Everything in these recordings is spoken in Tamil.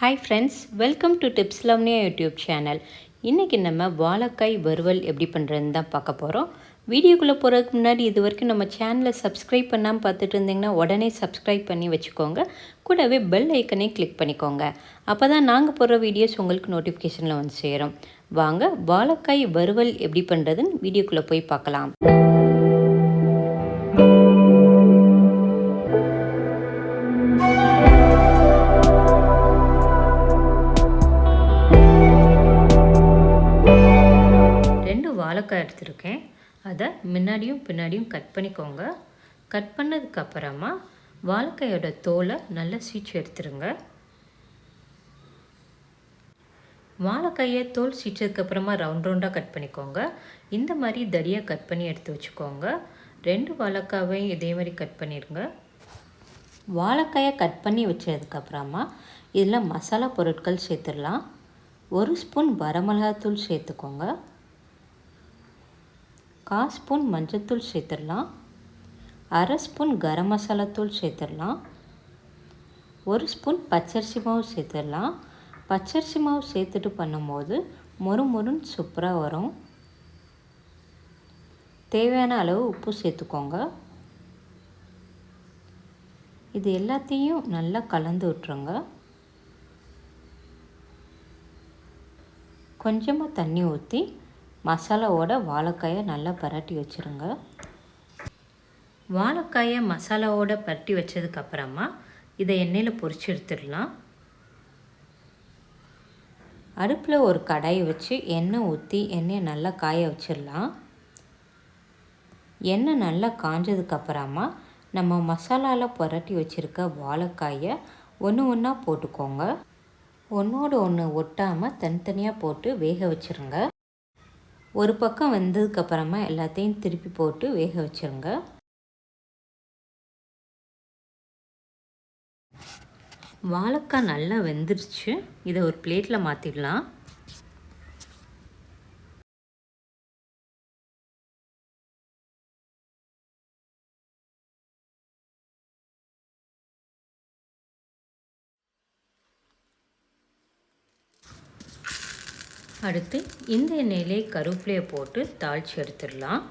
Hi friends, welcome to TipsLavanya YouTube channel. இன்றைக்கி நம்ம வாழைக்காய் வறுவல் எப்படி பண்ணுறதுன்னு தான் பார்க்க போகிறோம். வீடியோக்குள்ளே போகிறதுக்கு முன்னாடி இது வரைக்கும் நம்ம சேனலை சப்ஸ்கிரைப் பண்ணாமல் பார்த்துட்டு இருந்தீங்கன்னா உடனே சப்ஸ்கிரைப் பண்ணி வச்சுக்கோங்க. கூடவே பெல் ஐக்கனே கிளிக் பண்ணிக்கோங்க. அப்போ தான் நாங்கள் போடுற வீடியோஸ் உங்களுக்கு நோட்டிஃபிகேஷனில் வந்து சேரும். வாங்க வாழைக்காய் வறுவல் எப்படி பண்ணுறதுன்னு வீடியோக்குள்ளே போய் பார்க்கலாம். வாழைக்காய் எடுத்துருக்கேன். அதை முன்னாடியும் பின்னாடியும் கட் பண்ணிக்கோங்க. கட் பண்ணதுக்கப்புறமா வாழைக்காயோட தோலை நல்லா சீச்சு எடுத்துருங்க. வாழைக்காயை தோல் சீச்சதுக்கப்புறமா ரவுண்டாக கட் பண்ணிக்கோங்க. இந்த மாதிரி தடியாக கட் பண்ணி எடுத்து வச்சுக்கோங்க. 2 வாழைக்காவையும் இதே மாதிரி கட் பண்ணிடுங்க. வாழைக்காயை கட் பண்ணி வச்சதுக்கப்புறமா இதில் மசாலா பொருட்கள் சேர்த்துடலாம். 1 ஸ்பூன் வரமிளகாத்தூள் சேர்த்துக்கோங்க. 1/4 ஸ்பூன் மஞ்சள்தூள் சேர்த்துடலாம். 1/2 ஸ்பூன் கரம் மசாலா தூள் சேர்த்துடலாம். 1 ஸ்பூன் பச்சரிசி மாவு சேர்த்துடலாம். பச்சரிசி மாவு சேர்த்துட்டு பண்ணும்போது மொறுமொறுன்னு சூப்பராக வரும். தேவையான அளவு உப்பு சேர்த்துக்கோங்க. இது எல்லாத்தையும் நல்லா கலந்து விட்டுருங்க. கொஞ்சமாக தண்ணி ஊற்றி மசாலாவோட வாழைக்காயை நல்லா பரட்டி வச்சுருங்க. வாழைக்காயை மசாலாவோட பரட்டி வச்சதுக்கப்புறமா இதை எண்ணெயில் பொரிச்சு எடுத்துடலாம். அடுப்பில் ஒரு கடாயை வச்சு எண்ணெய் ஊற்றி எண்ணெயை நல்லா காய வச்சிடலாம். எண்ணெய் நல்லா காஞ்சதுக்கப்புறமா நம்ம மசாலாவில் பரட்டி வச்சுருக்க வாழைக்காயை ஒன்று ஒன்றா போட்டுக்கோங்க. ஒன்றோடு ஒன்று ஒட்டாமல் தனித்தனியாக போட்டு வேக வச்சுருங்க. ஒரு பக்கம் வெந்ததுக்கப்புறமா எல்லாத்தையும் திருப்பி போட்டு வேக வச்சுருங்க. வாழைக்காய் நல்லா வெந்துருச்சு. இதை ஒரு பிளேட்டில் மாற்றிடலாம். அடுத்து இந்த எண்ணெயிலே கருவேப்பிலையை போட்டு தாளித்து எடுத்துடலாம்.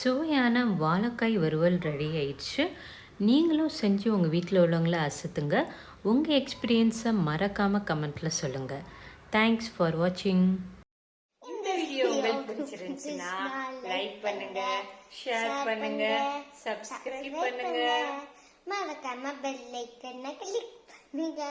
சுவையான வாழைக்காய் வறுவல் ரெடி ஆயிடுச்சு. நீங்களும் செஞ்சு உங்கள் வீட்டில் உள்ளவங்கள அசத்துங்க. உங்கள் எக்ஸ்பீரியன்ஸை மறக்காமல் கமெண்ட்டில் சொல்லுங்கள். தேங்க்ஸ் ஃபார் வாட்சிங். இந்த வீடியோ உங்களுக்கு பிடிச்சிருந்துச்சுன்னா லைக் பண்ணுங்க, ஷேர் பண்ணுங்க, சப்ஸ்கிரைப் பண்ணுங்க, மறக்காம பெல் ஐகானை கிளிக் பண்ணுங்க.